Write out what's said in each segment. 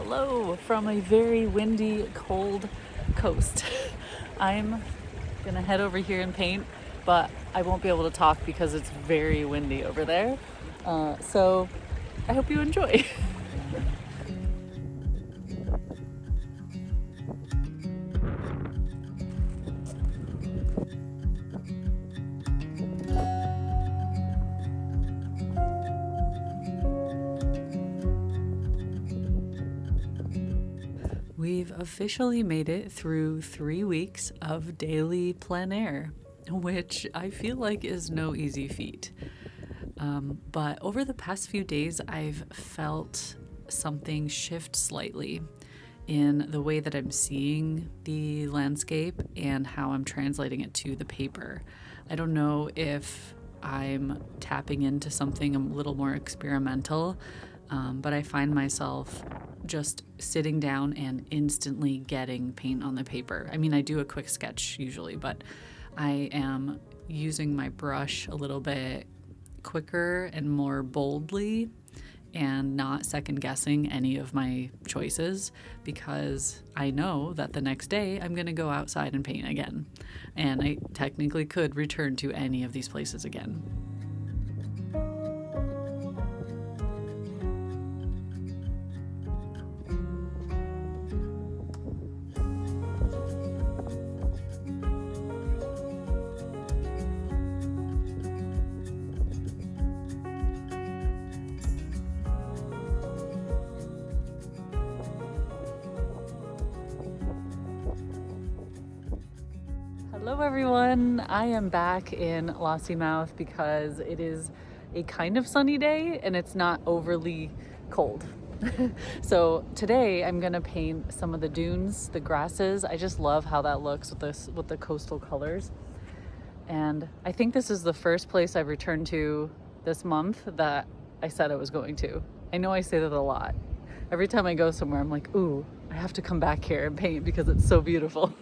Hello from a very windy, cold coast. I'm gonna head over here and paint, but I won't be able to talk because it's very windy over there. So I hope you enjoy. We've officially made it through 3 weeks of daily plein air, which I feel like is no easy feat. But over the past few days, I've felt something shift slightly in the way that I'm seeing the landscape and how I'm translating it to the paper. I don't know if I'm tapping into something a little more experimental, but I find myself just sitting down and instantly getting paint on the paper. I mean, I do a quick sketch usually, but I am using my brush a little bit quicker and more boldly and not second guessing any of my choices because I know that the next day I'm going to go outside and paint again. And I technically could return to any of these places again. Hello everyone, I am back in Lossy Mouth because it is a kind of sunny day and it's not overly cold. So today I'm gonna paint some of the dunes, the grasses. I just love how that looks with the coastal colors. And I think this is the first place I've returned to this month that I said I was going to. I know I say that a lot. Every time I go somewhere, I'm like, ooh, I have to come back here and paint because it's so beautiful.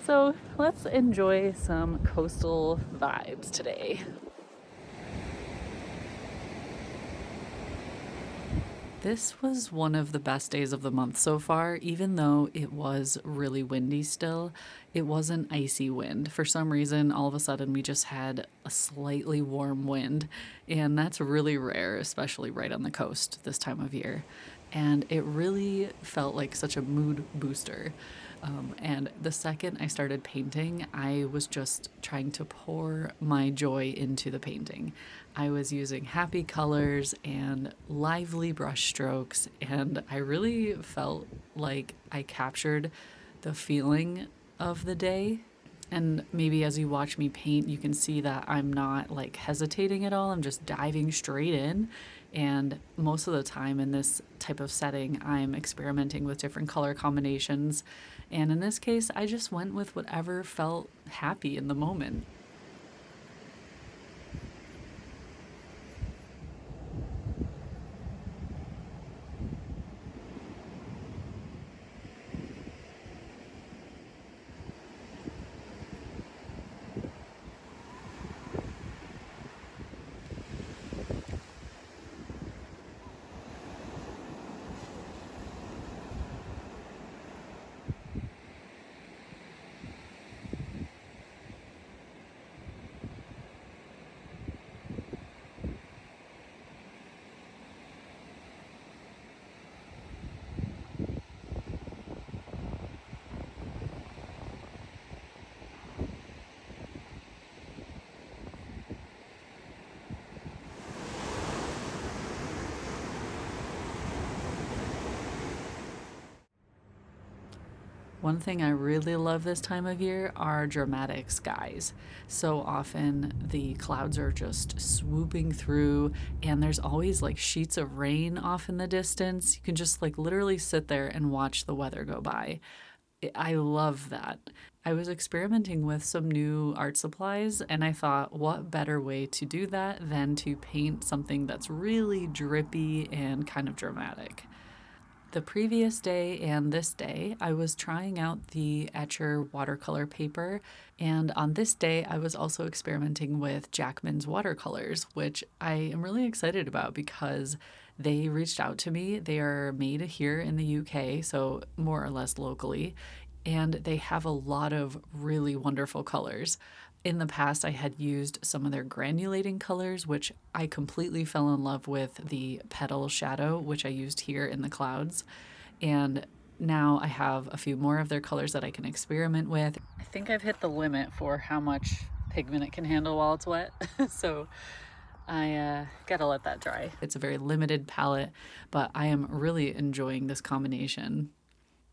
So let's enjoy some coastal vibes today. This was one of the best days of the month so far, even though it was really windy still. It wasn't icy wind. For some reason, all of a sudden, we just had a slightly warm wind, and that's really rare, especially right on the coast this time of year. And it really felt like such a mood booster. And the second I started painting, I was just trying to pour my joy into the painting. I was using happy colors and lively brush strokes, and I really felt like I captured the feeling of the day. And maybe as you watch me paint, you can see that I'm not like hesitating at all. I'm just diving straight in. And most of the time in this type of setting, I'm experimenting with different color combinations. And in this case, I just went with whatever felt happy in the moment. One thing I really love this time of year are dramatic skies. So often the clouds are just swooping through, and there's always like sheets of rain off in the distance. You can just like literally sit there and watch the weather go by. I love that. I was experimenting with some new art supplies, and I thought, what better way to do that than to paint something that's really drippy and kind of dramatic? The previous day and this day, I was trying out the Etcher watercolor paper, and on this day, I was also experimenting with Jackman's watercolors, which I am really excited about because they reached out to me. They are made here in the UK, so more or less locally, and they have a lot of really wonderful colors. In the past, I had used some of their granulating colors, which I completely fell in love with the petal shadow, which I used here in the clouds. And now I have a few more of their colors that I can experiment with. I think I've hit the limit for how much pigment it can handle while it's wet. So I gotta let that dry. It's a very limited palette, but I am really enjoying this combination.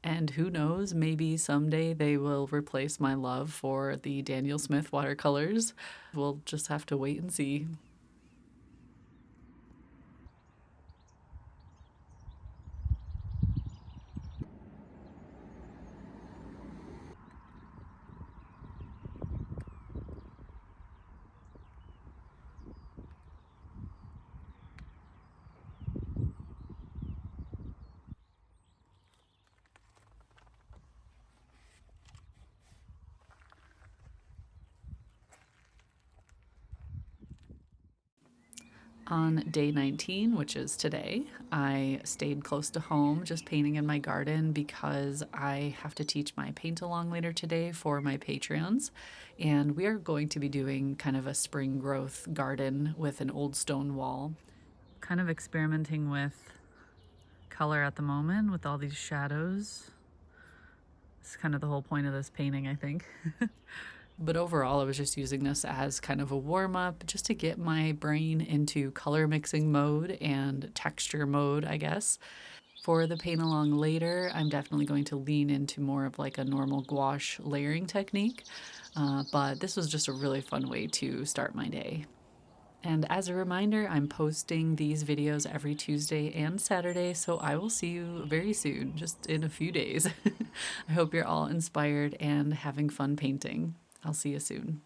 And who knows, maybe someday they will replace my love for the Daniel Smith watercolors. We'll just have to wait and see. On day 19, which is today, I stayed close to home just painting in my garden because I have to teach my paint along later today for my Patreons. And we are going to be doing kind of a spring growth garden with an old stone wall. Kind of experimenting with color at the moment with all these shadows. It's kind of the whole point of this painting, I think. But overall, I was just using this as kind of a warm up just to get my brain into color mixing mode and texture mode, I guess. For the paint along later, I'm definitely going to lean into more of like a normal gouache layering technique. But this was just a really fun way to start my day. And as a reminder, I'm posting these videos every Tuesday and Saturday, so I will see you very soon, just in a few days. I hope you're all inspired and having fun painting. I'll see you soon.